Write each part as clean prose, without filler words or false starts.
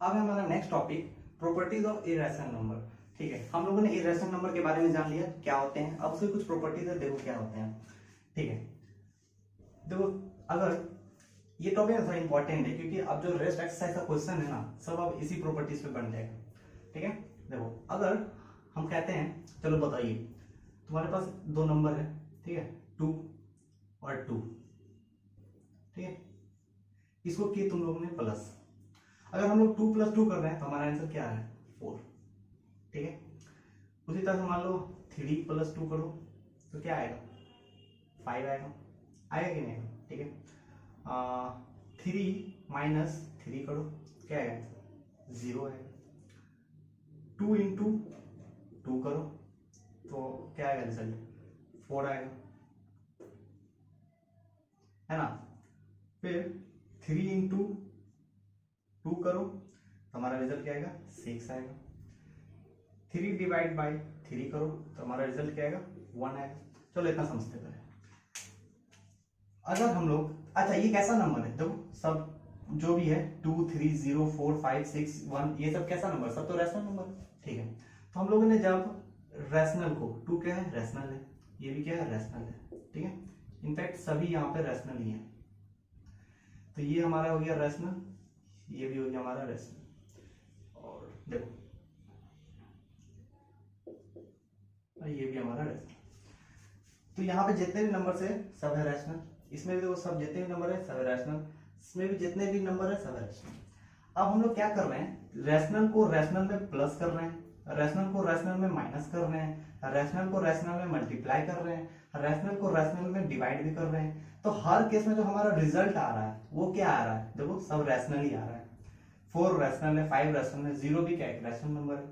अब है हमारा next topic properties of irrational number. ठीक है, हम लोगों ने इरेशनल नंबर के बारे में जान लिया क्या होते हैं। अब उसके कुछ प्रॉपर्टीज है, देखो क्या होते हैं। ठीक है, देखो अगर ये टॉपिक थोड़ा इंपॉर्टेंट है क्योंकि अब जो रेस्ट एक्सरसाइज का क्वेश्चन है ना, सब अब इसी प्रॉपर्टीज पे बन जाएगा। ठीक है, देखो अगर हम कहते हैं, चलो बताइए तुम्हारे पास दो नंबर है, ठीक है, 2 और 2। ठीक है, इसको किए तुम लोगों ने प्लस। अगर हम लोग 2 + 2 कर रहे हैं तो हमारा आंसर क्या है 4। ठीक है, उसी तरह से मान लो 3 + 2 करो तो क्या आएगा 5 आएगा। आएगा कि नहीं आएगा? ठीक है, 3 - 3 करो क्या आएगा 0 आएगा। 2 × 2 करो तो क्या आएगा रिजल्ट 4 आएगा, है ना। फिर 3 × 2 करो तो हमारा रिजल्ट क्या आएगा 6 आएगा। 3/3 करो तो हमारा रिजल्ट क्या आएगा 1 आएगा। चलो इतना समझते हैं। अगर हम लोग, अच्छा ये कैसा नंबर है, देखो सब जो भी है 2 3 0 4 5 6 1 ये सब कैसा नंबर, सब तो रैशनल नंबर है। ठीक है, तो हम लोगों ने जब रैशनल को 2 क्या है रैशनल है, ये भी क्या है रैशनल है। ठीक है, इनफैक्ट सभी यहाँ पे रैशनल ही है। तो ये हमारा हो गया रैशनल, ये भी हो गया हमारा रैशनल, और देखो ये भी हमारा रैशनल। तो यहाँ पे जितने भी नंबर है सब है रैशनल, इसमें भी देखो सब जितने भी नंबर है सब है रैशनल, इसमें भी जितने भी नंबर है सब है रैशनल। अब हम लोग क्या कर रहे हैं, रैशनल को रैशनल में प्लस कर रहे हैं, रैशनल को रैशनल में माइनस कर रहे हैं, रैशनल को रैशनल में मल्टीप्लाई कर रहे हैं, रैशनल को रैशनल में डिवाइड भी कर रहे हैं। तो हर केस में जो हमारा रिजल्ट आ रहा है वो क्या आ रहा है, देखो सब रैशनल ही आ रहा है। 4 रैशनल है, 5 रैशनल है, 0 भी क्या है रैशनल नंबर है,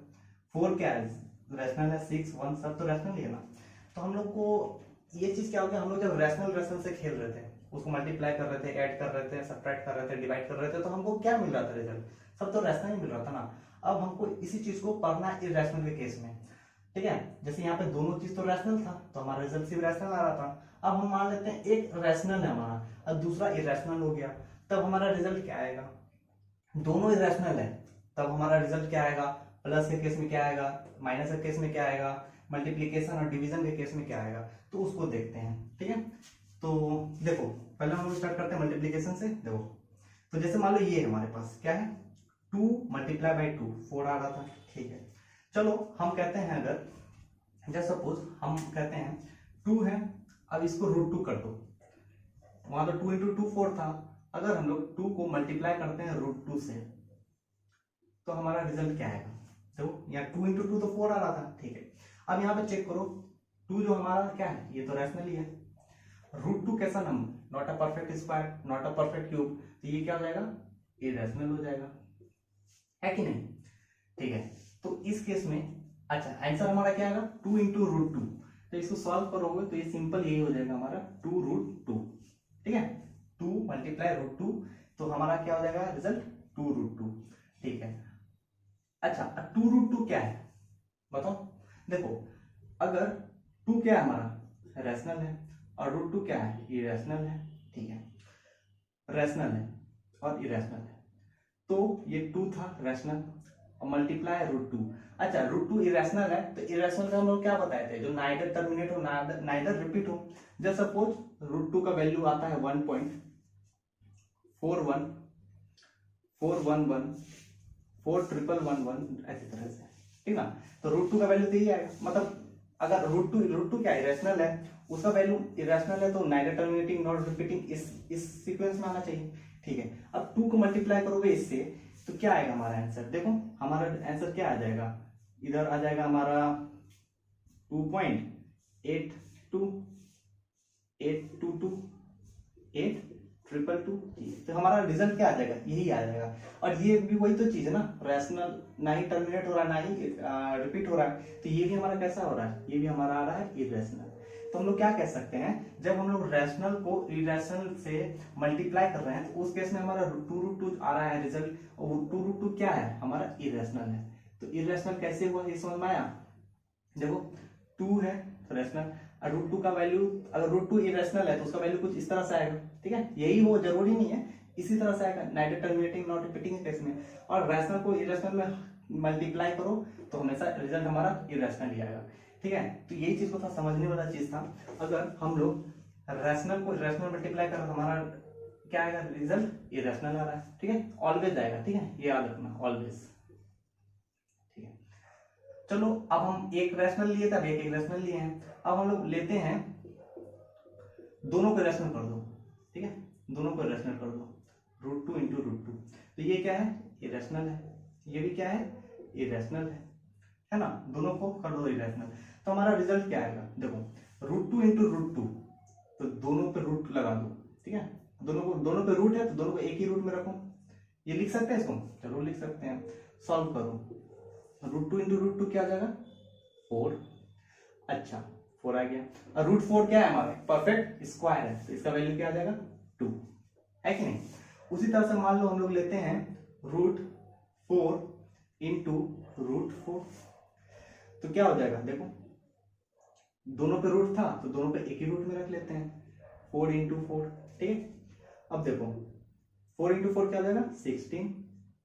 4 क्या है रैशनल है, 6 1 सब तो रैशनल ही है ना। तो हम लोग को ये चीज क्या हो गया, हम लोग जब रैशनल रैशनल से खेल रहे थे, उसको मल्टीप्लाई कर रहे थे, ऐड कर रहे थे, सब्ट्रैक्ट कर रहे थे, डिवाइड कर रहे थे, तो हमको क्या मिल रहा था रिजल्ट, सब तो रैशनल ही मिल रहा था ना। अब हमको इसी चीज को पढ़ना है इरैशनल के केस में। ठीक है, जैसे यहाँ पे दोनों चीज तो रैशनल था तो हमारा रिजल्ट सिर्फ रैशनल आ रहा था। अब हम मान लेते हैं एक रैशनल है हमारा और दूसरा इरैशनल हो गया, तब हमारा रिजल्ट क्या आएगा, दोनों इरैशनल है तब हमारा रिजल्ट क्या आएगा, प्लस के केस में क्या आएगा, माइनस के केस में क्या आएगा, मल्टीप्लीकेशन और डिवीजन के केस में क्या आएगा, तो उसको देखते हैं। ठीक है, तो देखो पहले हम लोग स्टार्ट करते हैं मल्टीप्लीकेशन से। देखो तो जैसे मान लो ये हमारे पास क्या है 2 × 2 4 आ रहा था। ठीक है, चलो हम कहते हैं अगर जैसे सपोज हम कहते हैं 2 है, अब इसको √2 कर दो, वहां तो 2 × 2 4 था, अगर हम लोग 2 को मल्टीप्लाई करते हैं √2 से तो हमारा रिजल्ट क्या आएगा, देखो यहाँ 2 × 2 तो 4 आ रहा था। ठीक है, अब यहाँ पे चेक करो 2 जो हमारा क्या है ये तो रैशनल ही है, √2 कैसा number, not a perfect square, not a perfect cube, तो ये क्या हो जाएगा इरेशनल हो जाएगा, है कि नहीं। ठीक है, तो इस केस में अच्छा आंसर हमारा क्या आएगा 2 × √2, तो इसको सॉल्व करोगे तो ये सिंपल यही हो जाएगा हमारा 2√2। ठीक है, 2 × √2 तो हमारा क्या हो जाएगा रिजल्ट 2√2। ठीक है, अच्छा 2√2 क्या है बताओ, देखो अगर 2 क्या है हमारा रैशनल है और √2 क्या है इरेशनल है। ठीक है, रैशनल है और इरेशनल है, तो ये 2 था रैशनल और मल्टीप्लाई √2। अच्छा √2 इरेशनल है तो इरेशनल का हम लोग क्या बताए थे, जो नाइदर टर्मिनेट हो नाइदर रिपीट हो। जब सपोज √2 का वैल्यू आता है 1.414111 41111 ऐसी तरह से, ठीक ना। तो √2 का वैल्यू तो यही आएगा, मतलब अगर √2 क्या इरेशनल है, उसका वैल्यू इरेशनल है तो नाइदर टर्मिनेटिंग नॉट रिपीटिंग इस सीक्वेंस में आना चाहिए। ठीक है, अब 2 को मल्टीप्लाई करोगे इससे तो क्या आएगा हमारा आंसर, देखो हमारा आंसर क्या आ जाएगा, इधर आ जाएगा हमारा 2.822822 तो हमारा रिजल्ट क्या आ जाएगा यही आ जाएगा। और ये भी वही तो चीज है ना, रैशनल ना ही टर्मिनेट हो रहा है ना ही रिपीट हो रहा है, तो ये भी हमारा कैसा हो रहा है, ये भी हमारा आ रहा है इरेशनल। तो हम लोग क्या कह सकते हैं, जब हम लोग रैशनल को इरेशनल से मल्टीप्लाई कर रहे हैं तो उस केस में हमारा 2√2 आ रहा है रिजल्ट, और 2√2 क्या है हमारा इरेशनल है। तो इरेशनल कैसे हुआ ये समझ में आया, देखो 2 है तो रैशनल, और √2 का वैल्यू अगर √2 इरेशनल है तो उसका वैल्यू कुछ इस तरह से आएगा। ठीक है, यही वो जरूरी नहीं है, इसी तरह से आएगा, neither terminating not repeating case में। और रैशनल को इरेशनल में मल्टीप्लाई करो तो हमेशा रिजल्ट हमारा इरेशनल ही आएगा। ठीक है, तो यही चीज को था समझने वाला चीज था। अगर हम लोग रैशनल को इरेशनल मल्टीप्लाई करें तो हमारा क्या आएगा, रिजल्ट इरेशनल आ रहा है। ठीक है, ऑलवेज आएगा। ठीक है, ये याद रखना, ऑलवेज। ठीक है, चलो अब हम एक रैशनल लिए थे, अब एक इरेशनल लिए हैं। अब हम लोग लेते हैं दोनों को इरेशनल कर दो। ठीक है, दोनों को इरेशनल कर दो, √2 इंटू √2। तो ये क्या है, इरेशनल है, ये भी क्या है, इरेशनल है ना। दोनों को कर दो इरेशनल, तो हमारा रिजल्ट क्या आएगा, देखो √2 इंटू √2, तो दोनों पे रूट लगा दो। ठीक है, दोनों पे रूट है तो दोनों को एक ही रूट में रखो। ये लिख सकते हैं इसको, चलो लिख सकते हैं। सॉल्व करो, √2 इंटू √2 क्या आ जाएगा, 4। अच्छा, 4 आ गया। और √4 क्या है हमारा, परफेक्ट स्क्वायर है, तो इसका वैल्यू क्या आ जाएगा, 2 है कि नहीं। उसी तरह से मान लो हम लोग लेते हैं √4 इंटू √4, तो क्या हो जाएगा, देखो दोनों पे रूट था तो दोनों पे एक ही रूट में रख लेते हैं, 4 इंटू 4। ठीक है, अब देखो 4 इंटू 4 क्या हो जाएगा, 16,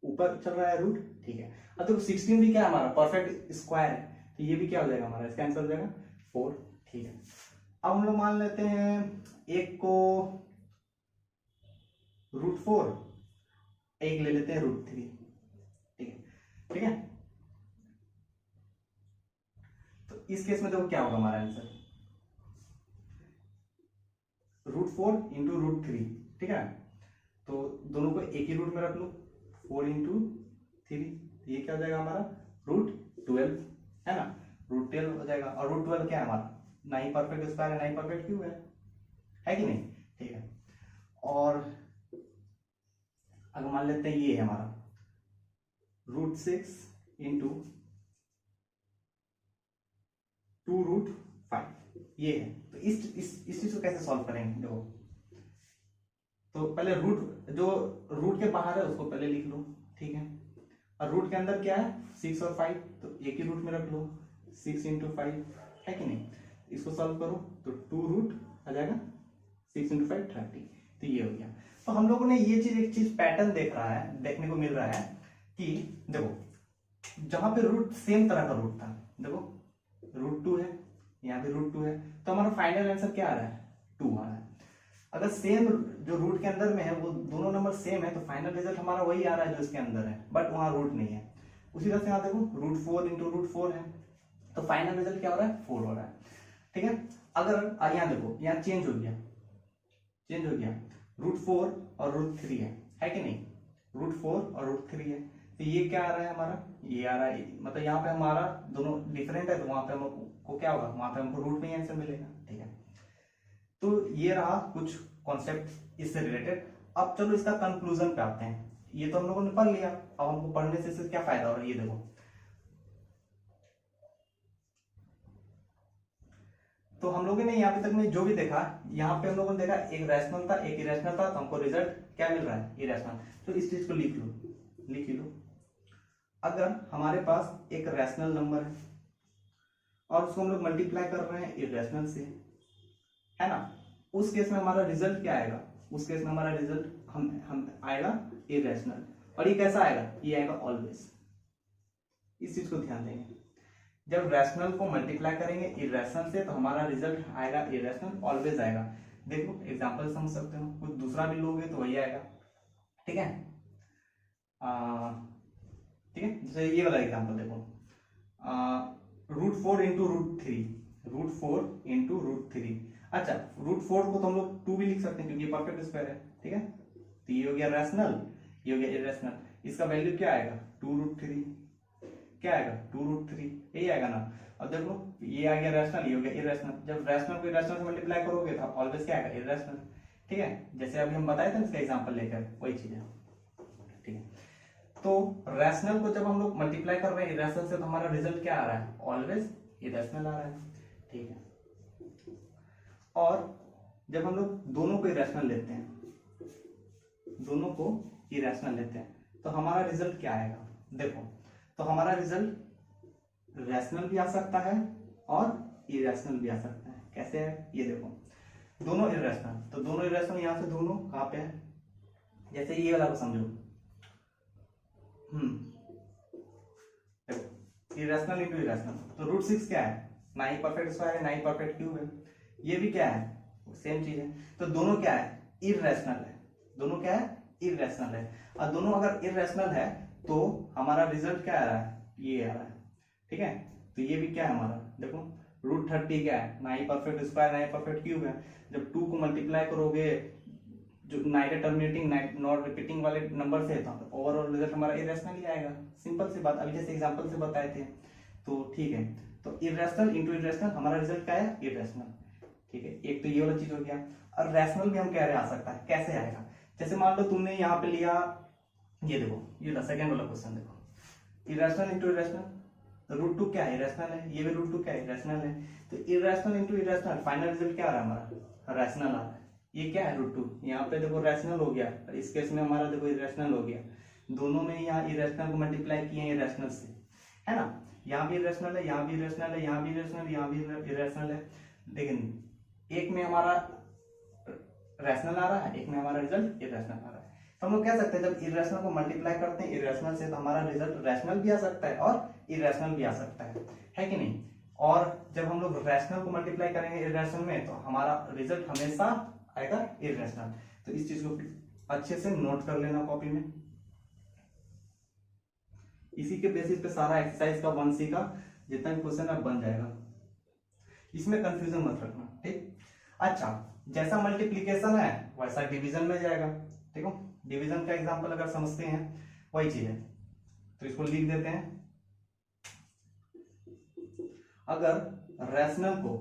ऊपर चल रहा है रूट। ठीक है, अब देखो 16 भी क्या है हमारा, परफेक्ट स्क्वायर है, तो ये भी क्या हो जाएगा हमारा, इसका आंसर हो जाएगा 4। ठीक है, अब हम लोग मान लेते हैं एक को √4, एक ले लेते हैं √3। ठीक है, ठीक है, तो इस केस में देखो क्या होगा हमारा आंसर, √4 इंटू √3। ठीक है, तो दोनों को एक ही रूट में रख लो, 4 इंटू 3, ये क्या हो जाएगा हमारा, √12 है ना, √12 हो जाएगा। और √12 क्या है हमारा, ना ही परफेक्ट स्क्वायर है ना ही परफेक्ट क्यूब है कि नहीं। ठीक है, और अगर मान लेते हैं ये है हमारा √6 इंटू 2√5, ये है। तो इस चीज को कैसे सॉल्व करेंगे, देखो तो पहले जो रूट के बाहर है उसको पहले लिख लो। ठीक है, और रूट के अंदर क्या है, 6 और 5, तो एक ही रूट में रख लो, 6 इंटू 5 है कि नहीं। इसको सॉल्व करो तो 2 आ जाएगा, 6 इंटू 5 30, तो ये हो गया। तो हम लोगों ने ये चीज, एक चीज पैटर्न देखने को मिल रहा है कि देखो जहां पे रूट सेम तरह का रूट था, देखो √2 है, यहाँ पे √2 है, तो हमारा फाइनल आंसर क्या आ रहा है, 2 आ रहा है। अगर सेम जो रूट के अंदर में है वो दोनों नंबर सेम है तो फाइनल रिजल्ट हमारा वही आ रहा है जो इसके अंदर है, बट वहां रूट नहीं है। उसी तरह से यहाँ देखो √4 इंटू √4 है, तो फाइनल रिजल्ट क्या हो रहा है, 4 हो रहा है। ठीक है, अगर यहाँ देखो यहाँ चेंज हो गया, √4 और √3 है कि नहीं, √4 और √3 है, तो ये क्या आ रहा है हमारा, ये आ रहा है, मतलब यहाँ पे हमारा दोनों डिफरेंट है तो वहां पे हमको क्या होगा, वहां पे हमको रूट में ही आंसर मिलेगा। ठीक है, तो ये रहा कुछ कॉन्सेप्ट इससे रिलेटेड। अब चलो इसका कंक्लूजन पे आते हैं। ये तो हम लोगों ने पढ़ लिया, अब हमको पढ़ने से इससे क्या फायदा हो रहा है, ये देखो तो हम लोगों ने यहाँ पे तक में जो भी देखा, यहाँ पे हम लोगों ने देखा एक रैशनल था एक इरेशनल था, तो हमको रिजल्ट क्या मिल रहा है, इरेशनल। तो इस चीज को लिख लो। अगर हमारे पास एक रैशनल नंबर है और उसको हम लोग मल्टीप्लाई कर रहे हैं इरेशनल से, है ना, उस केस में हमारा रिजल्ट क्या आएगा, उस केस में हमारा रिजल्ट हम आएगा इरेशनल। और ये कैसा आएगा, ये आएगा ऑलवेज। इस चीज को ध्यान देंगे, जब रैशनल को मल्टीप्लाई करेंगे इरेशनल से तो हमारा रिजल्ट आएगा इरेशनल, ऑलवेज आएगा। देखो एग्जांपल समझ सकते हो, कुछ दूसरा भी लोगे तो वही आएगा। ठीक है, ठीक है, जैसे ये वाला एग्जांपल देखो, √4 इंटू √3। अच्छा, √4 को तो हम लोग 2 भी लिख सकते हैं क्योंकि ये परफेक्ट स्क्वायर है। ठीक है, तो ये हो गया रैशनल, ये हो गया इरेशनल। इसका वैल्यू क्या आएगा, 2√3, क्या आएगा 2√3, यही आएगा ना। अब देखो ये आ गया रैशनल, ये हो गया इरेशनल। जब रैशनल को इरेशनल से मल्टीप्लाई करोगे तो ऑलवेज क्या आएगा, इरेशनल। ठीक है, जैसे अभी हम बताए थे इसका एग्जांपल लेकर, वही चीज है। ठीक है, तो रैशनल को जब हम लोग मल्टीप्लाई कर रहे हैं इरेशनल से तो हमारा रिजल्ट क्या आ रहा है, ऑलवेज इरेशनल आ रहा है। ठीक है, और जब हम लोग दोनों को इरेशनल लेते हैं, तो हमारा रिजल्ट क्या आएगा, देखो तो हमारा रिजल्ट रैशनल भी आ सकता है और इरेशनल भी आ सकता है। कैसे है, ये देखो दोनों इरेशनल, तो दोनों इरेशनल यहाँ से दोनों कहाँ पे है, जैसे ये वाला को समझो, देखो इरेशनल इंटू इरेशनल, तो रूट 6 क्या है, ना ही परफेक्ट स्क्वायर है ना ही परफेक्ट क्यूब है, ये भी क्या है सेम चीज है, तो दोनों क्या है इरेशनल है, दोनों क्या है इरेशनल है, और दोनों अगर इरेशनल है तो हमारा रिजल्ट क्या आ रहा है, ये आ रहा है, ठीक है। तो ये भी क्या है हमारा, देखो रूट 30 क्या है, ना ही परफेक्ट स्क्वायर ना ही परफेक्ट क्यूब है, जब 2 को मल्टीप्लाई करोगे जो नाइट टर्मिनेटिंग नॉट रिपीटिंग वाले नंबर से, तो ओवरऑल रिजल्ट हमारा इरेशनल ही आएगा, सिंपल सी बात, अभी जैसे एग्जांपल से बताए थे, तो ठीक है। तो इरेशनल इंटू इरेशनल हमारा रिजल्ट क्या है इरेशनल, ठीक है। एक तो ये वाला चीज हो गया, और रैशनल भी हम कह रहे आ सकता है, कैसे आएगा, जैसे मान लो तुमने यहाँ पे लिया, ये देखो ये सेकंड वाला क्वेश्चन देखो, इरेशनल इंटू इरेशनल, तो रूट 2 क्या है इरेशनल है, ये भी रूट 2 क्या है इरेशनल है, तो irrational into irrational final result क्या आ रहा है हमारा रैशनल आ रहा है, ये क्या है रूट 2, यहाँ पे देखो रैशनल हो गया, इस केस में हमारा देखो इरेशनल हो गया, दोनों में यहाँ इरेशनल को मल्टीप्लाई किए हैं इरेशनल से, है ना, यहाँ भी इरेशनल है, यहाँ भी इरेशनल है, यहाँ भी इरेशनल, यहाँ भी इरेशनल है, लेकिन एक में हमारा रैशनल आ रहा है, एक में हमारा रिजल्ट इरेशनल आ रहा है, तो हम लोग कह सकते हैं जब इरेशनल को मल्टीप्लाई करते हैं इरेशनल से तो हमारा रिजल्ट रैशनल भी आ सकता है और इरेशनल भी आ सकता है कि नहीं, और जब हम लोग रैशनल को मल्टीप्लाई करेंगे इरेशनल में तो हमारा रिजल्ट हमेशा आएगा इरेशनल, तो इस चीज को अच्छे से नोट कर लेना कॉपी में, इसी के बेसिस पे सारा एक्सरसाइज का 1C का जितना भी क्वेश्चन है बन जाएगा, इसमें कंफ्यूजन मत रखना, ठीक। अच्छा, जैसा मल्टीप्लीकेशन है वैसा डिवीजन में जाएगा, देखो डिवीजन का एग्जांपल अगर समझते हैं वही चीज है, तो इसको लिख देते हैं, अगर रैशनल को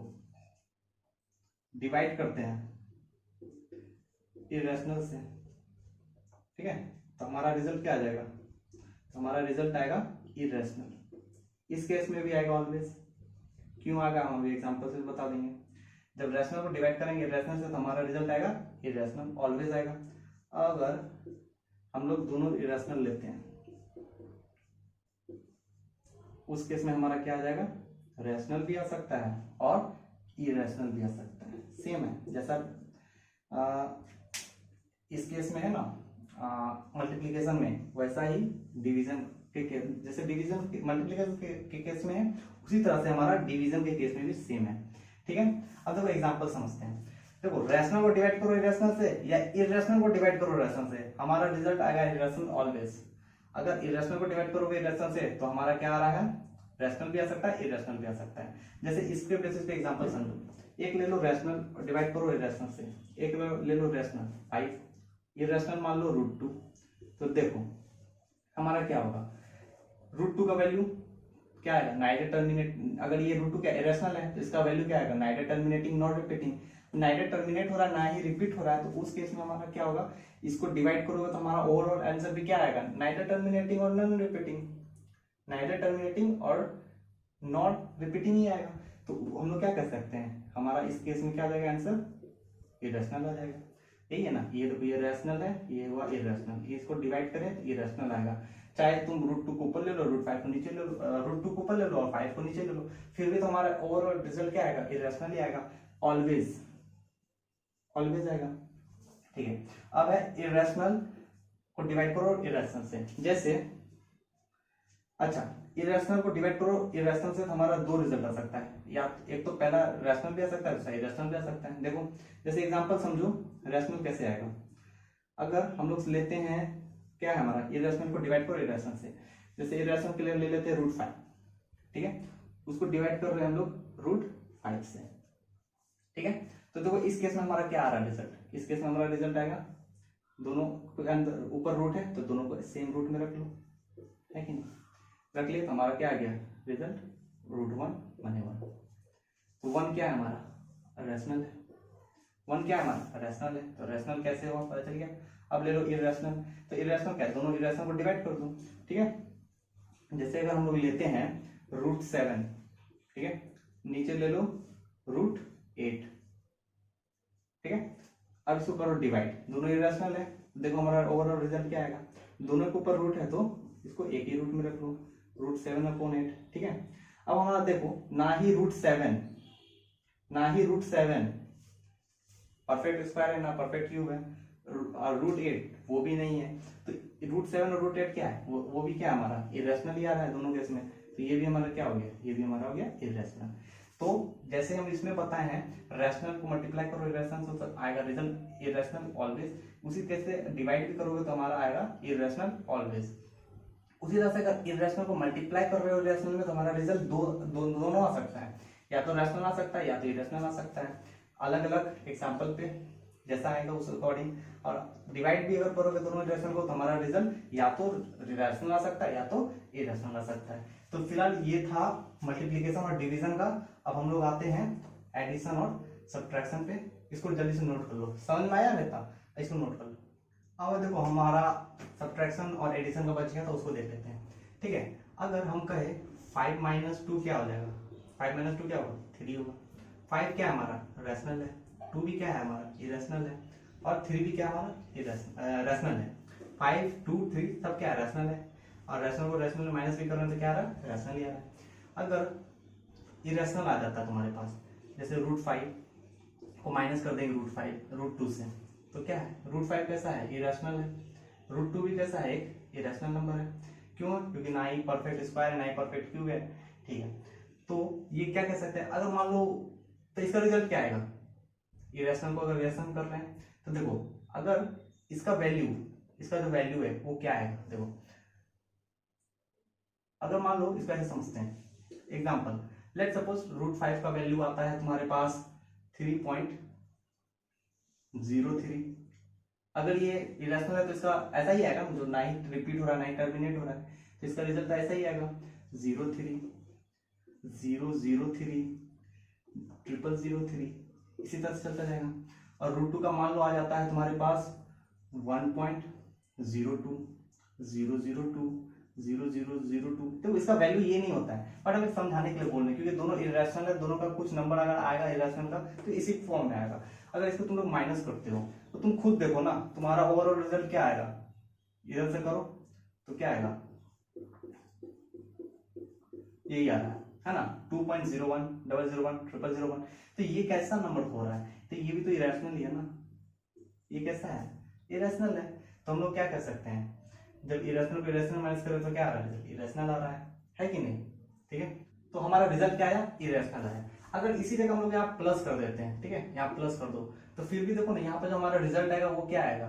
डिवाइड करते हैं इरेशनल से, ठीक है, तो हमारा रिजल्ट क्या आ जाएगा, तो हमारा रिजल्ट आएगा इरेशनल, इस केस में भी आएगा ऑलवेज, क्यों आएगा हम अभी एग्जांपल से बता देंगे, जब रैशनल को डिवाइड करेंगे इरेशनल से तो हमारा रिजल्ट आएगा इरेशनल, ऑलवेज आएगा, अगर हम लोग दोनों इरेशनल लेते हैं उस केस में हमारा क्या आ जाएगा, रैशनल भी आ सकता है और इरेशनल भी आ सकता है, सेम है जैसा इस केस में है ना मल्टीप्लिकेशन में, वैसा ही डिवीजन के केस, जैसे डिवीजन मल्टीप्लिकेशन के केस में है उसी तरह से हमारा डिवीजन के केस में भी सेम है, ठीक है। अब देखो एग्जांपल समझते हैं, देखो रैशनल को डिवाइड करो इरेशनल से या इरेशनल को डिवाइड करो रैशनल से, हमारा रिजल्ट आएगा इरेशनल ऑलवेज, अगर इरेशनल को डिवाइड करोगे इरेशनल से तो हमारा क्या आ रहा है रैशनल भी आ सकता है इरेशनल भी आ सकता है, जैसे इसके बेसिस पे एग्जांपल समझो, एक ले लो रैशनल डिवाइड करो इरेशनल से, एक ले लो रैशनल 5, इरेशनल मान लो रूट 2, तो देखो हमारा क्या होगा, रूट 2 का वैल्यू क्या है नाइट टर्मिनेट, अगर ये रूट 2 क्या इरेशनल है तो इसका वैल्यू क्या आएगा night terminating not repeating, night terminate हो रहा है ना ही रिपीट हो रहा है, तो उस केस में हमारा क्या होगा, इसको डिवाइड करोगे तो हमारा ओवरऑल आंसर भी क्या आएगा नाइट टर्मिनेटिंग और नॉन रिपीटिंग, नाइट टर्मिनेटिंग और नॉट रिपीटिंग ही आएगा, तो हम लोग क्या कर सकते हैं, हमारा इस केस में क्या आ जाएगा आंसर इरेशनल आ जाएगा, यही है ना, ये देखो ये रैशनल है ये हुआ इरेशनल, इसको डिवाइड करें तो इरेशनल आएगा, चाहे तुम रूट 2 को ऊपर ले लो रूट 5 को नीचे ले लो, रूट 2 को ऊपर ले लो और 5 को नीचे ले लो, फिर भी तो हमारा ओवरऑल रिजल्ट क्या आएगा इरेशनल ही आएगा, ऑलवेज ऑलवेज आएगा, ठीक है। अब है इरेशनल को डिवाइड करो इरेशनल से, जैसे अच्छा इरेशनल को डिवाइड करो इरेशनल से तो हमारा दो रिजल्ट आ सकता है, या एक तो पहला रैशनल भी आ सकता है दूसरा इरेशनल भी आ सकता है, देखो जैसे एग्जांपल समझो रैशनल कैसे आएगा, अगर हम लोग लेते हैं क्या है हमारा इरेशनल को डिवाइड करो इरेशनल से, जैसे इरेशनल के लिए ले लेते हैं रूट 5, ठीक है, उसको डिवाइड कर रहे हैं हम लोग रूट 5 से, ठीक है, तो देखो इस केस में हमारा क्या आ रहा है रिजल्ट, इस केस में हमारा रिजल्ट आएगा दोनों अंदर ऊपर रूट है तो दोनों को सेम रूट में रख लो, है कि नहीं, रख लिया तो हमारा क्या आ गया रिजल्ट रूट 1 बने 1, तो 1 क्या है हमारा रैशनल है, 1 क्या है हमारा रैशनल है, तो रैशनल कैसे हुआ पता चल गया, अब ले लो इरेशनल, तो इरेशनल क्या है दोनों इरेशनल को डिवाइड कर दो, ठीक है, जैसे अगर हम लोग लेते हैं रूट 7, ठीक है, नीचे ले लो रूट 8, ठीक है, अब इसको करो डिवाइड, दोनों इरेशनल है, देखो हमारा ओवरऑल रिजल्ट क्या आएगा, दोनों के ऊपर रूट है तो इसको एक ही रूट में रख लो रूट 7/8, ठीक है। अब हमारा देखो ना ही रूट 7 परफेक्ट स्क्वायर है ना परफेक्ट क्यूब है, और रूट 8 वो भी नहीं है, तो रूट 7 और रूट 8 क्या है, वो भी क्या है हमारा इरेशनल ही आ रहा है दोनों केस में, तो ये भी हमारा क्या हो गया, ये भी हमारा हो गया इरेशनल। तो जैसे हम इसमें बताए हैं रैशनल को मल्टीप्लाई करो इरेशनल से आएगा रिजल्ट इरेशनल ऑलवेज, उसी तरह से डिवाइड भी करोगे तो हमारा आएगा इरेशनल ऑलवेज। उसी तरह से अगर इरेशनल को मल्टीप्लाई कर रहे हो रैशनल में तो हमारा रिजल्ट दोनों आ सकता है, या तो रैशनल आ सकता है या तो इरेशनल आ सकता है, अलग अलग एग्जांपल पे जैसा आएगा उस अकॉर्डिंग। और डिवाइड भी अगर करोगे दोनों इरेशनल को तो हमारा रिजल्ट या तो रैशनल आ सकता है या तो इरेशनल आ सकता है। तो फिलहाल ये था मल्टीप्लीकेशन और डिवीजन का। अब हम लोग आते हैं एडिशन और सब्ट्रैक्शन पे, इसको जल्दी से नोट कर लो, समझ में आया बेटा, इसको नोट कर लो। अब देखो हमारा सब्ट्रैक्शन और एडिशन का बच गया तो उसको देख लेते हैं, ठीक है। अगर हम कहे 5 - 2 क्या हो जाएगा, 5 - 2 क्या होगा, 3 होगा। 5 क्या है हमारा रैशनल है, 2 भी क्या है हमारा इरेशनल है, और 3 भी क्या है हमारा रैशनल है। 5, 2, 3 सब क्या है रैशनल है, और रैशनल को रैशनल में माइनस भी कर रहे हैं तो क्या आ रहा है, रैशनल ही आ रहा है। अगर इरेशनल आ जाता है तुम्हारे पास, जैसे रूट 5 को माइनस कर देंगे रूट 2 से, तो क्या है रूट 5 कैसा है, इरेशनल है। रूट 2 भी कैसा है, एक इरेशनल नंबर है। क्यों, क्योंकि ना ही परफेक्ट स्क्वायर है ना ही परफेक्ट क्यूब है, ठीक है। तो ये क्या कह सकते हैं, अगर मान लो तो इसका रिजल्ट क्या आएगा, इरेशनल को अगर इरेशनल कर रहे हैं तो देखो अगर इसका जो वैल्यू है वो क्या है, देखो अगर मान लो इसको ऐसे समझते हैं, एग्जांपल लेट सपोज रूट 5 का वैल्यू आता है तुम्हारे पास 3.03। अगर ये इरेशनल है तो इसका ऐसा ही आएगा, जो ना ही रिपीट हो रहा है ना ही टर्मिनेट हो रहा है, तो इसका रिजल्ट ऐसा ही आएगा 0.3 इसी तरह से चलता जाएगा। और रूट 2 का मान लो आ जाता है तुम्हारे पास 1.02 तो इसका वैल्यू ये नहीं होता है, बट हमें समझाने के लिए बोल रहे हैं क्योंकि दोनों इरेशनल है, दोनों का कुछ नंबर अगर आएगा इरेशनल का तो इसी फॉर्म में आएगा। अगर इसको तुम लोग माइनस करते हो तो तुम खुद देखो ना तुम्हारा ओवरऑल रिजल्ट क्या आएगा, इधर से करो तो क्या आएगा, यही आ रहा है ना 2.01 001 001। तो ये कैसा नंबर हो रहा है, तो ये भी तो इरेशनल ही है ना, ये कैसा है इरेशनल है। तो हम लोग क्या कर सकते हैं, जब इरेशनल को इरेशनल माइनस करें तो क्या आ रहा है, इरेशनल आ रहा है कि नहीं, ठीक है। तो हमारा रिजल्ट क्या आया, इरेशनल आया। अगर इसी जगह हम लोग यहाँ प्लस कर देते हैं, ठीक है, यहाँ प्लस कर दो तो फिर भी देखो ना यहाँ पे जो हमारा रिजल्ट आएगा वो क्या आएगा,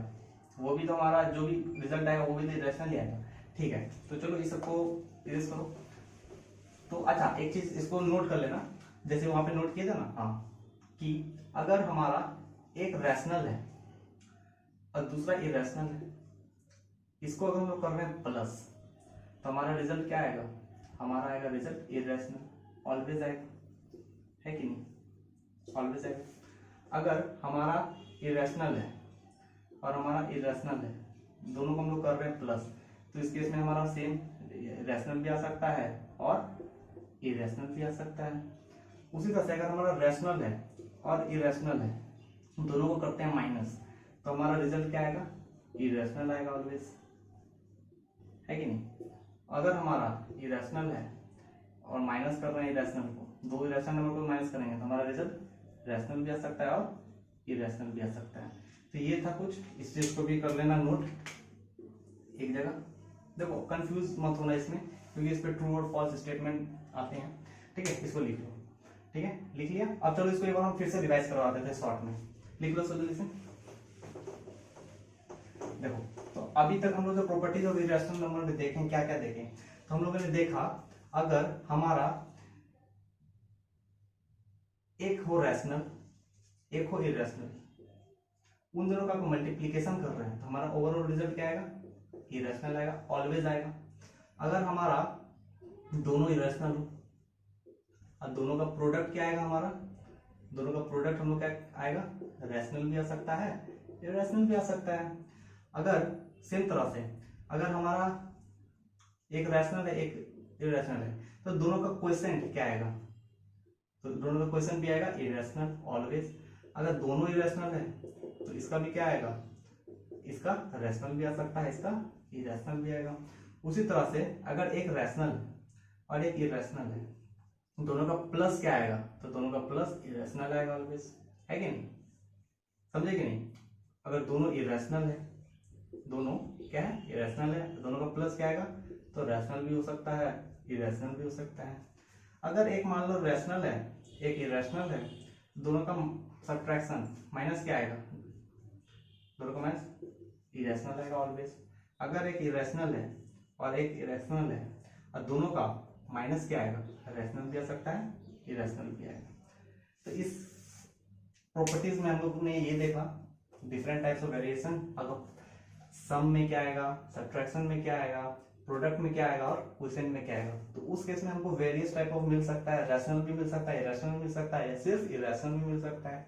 वो भी तो हमारा जो भी रिजल्ट आएगा वो भी तो इरेशनल ही आएगा, ठीक है। तो चलो इस सबको इरेज करो। तो अच्छा एक चीज इसको नोट कर लेना, जैसे वहां पे नोट किए थे ना, हाँ, कि अगर हमारा एक रैशनल है और दूसरा इरेशनल है, इसको अगर हम लोग कर रहे हैं प्लस तो हमारा रिजल्ट क्या आएगा, हमारा आएगा रिजल्ट इरेशनल, ऑलवेज आएगा, है कि नहीं, ऑलवेज आएगा। अगर हमारा इरेशनल है और हमारा इरेशनल है, दोनों को हम लोग कर रहे हैं प्लस, तो इस केस में हमारा सेम रैशनल भी आ सकता है और इरेशनल भी आ सकता है। उसी तरह से अगर हमारा रैशनल है और इरेशनल है, दोनों को करते हैं माइनस, तो हमारा रिजल्ट क्या आएगा, इरेशनल आएगा ऑलवेज, है कि नहीं। अगर हमारा इरेशनल है और माइनस कर रहे हैं इरेशनल को, दो इरेशनल नंबर को माइनस करेंगे तो हमारा रिजल्ट रैशनल भी आ सकता है और इरेशनल भी आ सकता है। तो ये था कुछ, इस चीज को भी कर लेना नोट एक जगह। देखो कंफ्यूज मत होना इसमें, क्योंकि इस पे ट्रू और फॉल्स स्टेटमेंट आते हैं, ठीक है। इसको लिख लो, ठीक है, लिख लिया। अब चलो इसको एक बार हम फिर से रिवाइज करवा देते हैं शॉर्ट में, लिख लो जल्दी से। देखो तो अभी तक हम लोग जो प्रॉपर्टीज ऑफ इरेशनल नंबर में देखें, क्या क्या देखें, तो हम लोगों ने देखा अगर हमारा एक हो रैशनल एक हो इरेशनल, उन दोनों का मल्टीप्लीकेशन कर रहे हैं तो हमारा ओवरऑल रिजल्ट क्या आएगा, इरेशनल आएगा, ऑलवेज आएगा। अगर हमारा दोनों इरेशनल हो और दोनों का प्रोडक्ट क्या आएगा, हमारा दोनों का प्रोडक्ट हम लोग क्या आएगा, रैशनल भी आ सकता है इरेशनल भी आ सकता है। अगर सेम तरह से अगर हमारा एक रैशनल है एक इरेशनल है, तो दोनों का क्वोशिएंट क्या आएगा, तो दोनों का क्वोशिएंट भी आएगा इरेशनल ऑलवेज। अगर दोनों इरेशनल है तो इसका भी क्या आएगा, इसका रैशनल भी आ सकता है, इसका इरेशनल भी आएगा। उसी तरह से अगर एक रैशनल और एक इरेशनल है, दोनों का प्लस क्या आएगा, तो दोनों का प्लस इरेशनल आएगा ऑलवेज, है कि नहीं, समझे कि नहीं। अगर दोनों इरेशनल है, दोनों क्या है, इरेशनल है, दोनों का प्लस क्या आएगा, तो रैशनल भी हो सकता है, इरेशनल भी हो सकता है। अगर एक मान लो रैशनल है, एक इरेशनल है, दोनों का सब्ट्रैक्शन माइनस क्या आएगा, दोनों का माइनस इरेशनल आएगा ऑलवेज। अगर एक इरेशनल है और एक इरेशनल है और दोनों का माइनस क्या आएगा, रैशनल भी आ सकता है, इरेशनल भी आएगा। तो इस प्रॉपर्टीज में हम लोग ने ये देखा डिफरेंट टाइप्स ऑफ वेरिएशन। अगर सम में क्या आएगा, सब्ट्रैक्शन में क्या आएगा, प्रोडक्ट में क्या आएगा और क्वोशिएंट में क्या आएगा। तो उस केस में हमको वेरियस टाइप ऑफ मिल सकता है, रैशनल भी मिल सकता है, इरेशनल मिल सकता है, या सिर्फ इरेशनल भी मिल सकता है।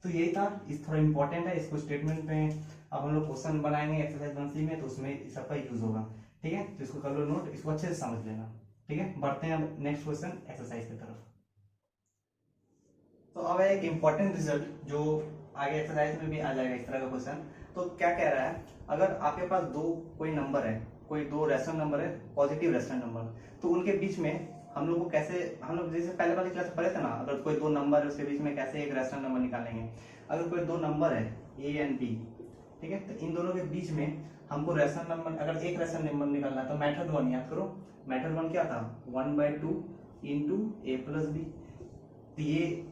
तो यही था, इस थोड़ा इंपॉर्टेंट है, इसको स्टेटमेंट में अब हम लोग क्वेश्चन बनाएंगे एक्सरसाइज 1C में, तो उसमें सबका यूज होगा। ठीक है, तो इसको कर लो नोट, इसको अच्छे से समझ लेना। ठीक है, बढ़ते हैं अब नेक्स्ट क्वेश्चन एक्सरसाइज की तरफ। तो अब एक इम्पॉर्टेंट रिजल्ट जो आगे एक्सरसाइज में भी आ जाएगा इस तरह का क्वेश्चन। तो क्या कह रहा है, अगर आपके पास कोई नंबर है, कोई दो रैशनल नंबर है, पॉजिटिव रैशनल नंबर, तो उनके बीच में हम लोग को कैसे, हम लोग जैसे पहले वाली क्लास में पढ़े थे ना, अगर कोई दो नंबर है उसके बीच में कैसे एक रैशनल नंबर निकालेंगे। अगर कोई दो नंबर है ए एंड बी, ठीक है, तो इन दोनों के बीच में हमको रैशनल नंबर, अगर एक रैशनल नंबर निकालना है तो मेथड 1 याद करो। मेथड 1 क्या था, 1/2 इंटू ए प्लस बी। तो ये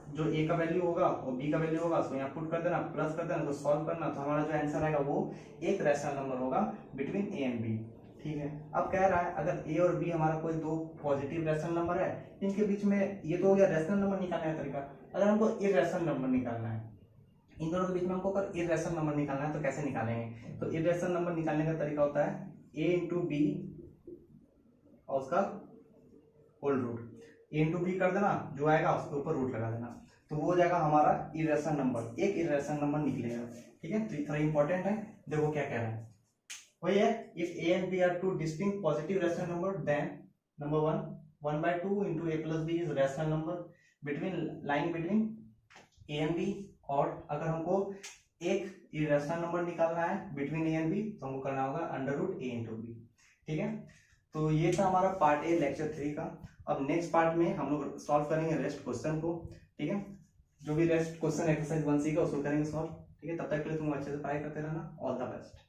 जो ए का वैल्यू होगा और बी का वैल्यू होगा उसको यहाँ पुट कर देना, प्लस कर देना, तो सॉल्व करना, तो हमारा जो आंसर आएगा वो एक रैशनल नंबर होगा बिटवीन ए एंड बी। ठीक है, अब कह रहा है अगर ए और बी हमारा कोई दो पॉजिटिव रैशनल नंबर है, इनके बीच में, ये तो हो गया रैशनल नंबर निकालने का तरीका। अगर हमको इरैशनल नंबर निकालना है, इन दोनों के बीच में हमको अगर इरैशनल नंबर निकालना है तो कैसे निकालेंगे। तो इरैशनल नंबर निकालने का तरीका होता है ए इंटू बी और उसका होल रूट, ए इंटू बी कर देना, जो आएगा उसके ऊपर रूट लगा देना, तो वो हो जाएगा हमारा इरेशनल नंबर, एक इरेशनल नंबर निकलेगा। ठीक है, तो इतना इंपॉर्टेंट है। देखो क्या कह रहा है, वही है, if a and b are two distinct positive rational number then number 1/2 into a plus b is rational number between line between a and b. और अगर हमको एक इरेशनल नंबर निकालना है बिटवीन ए एंड बी तो हमको करना होगा √a इंटू बी। ठीक है, तो ये था हमारा पार्ट ए लेक्चर 3 का। अब नेक्स्ट पार्ट में हम लोग सॉल्व करेंगे रेस्ट क्वेश्चन को। ठीक है, जो भी रेस्ट क्वेश्चन एक्सरसाइज 1C का उसको करेंगे सॉल्व। ठीक है, तब तक के लिए तुम अच्छे से पढ़ाई करते रहना। All the best.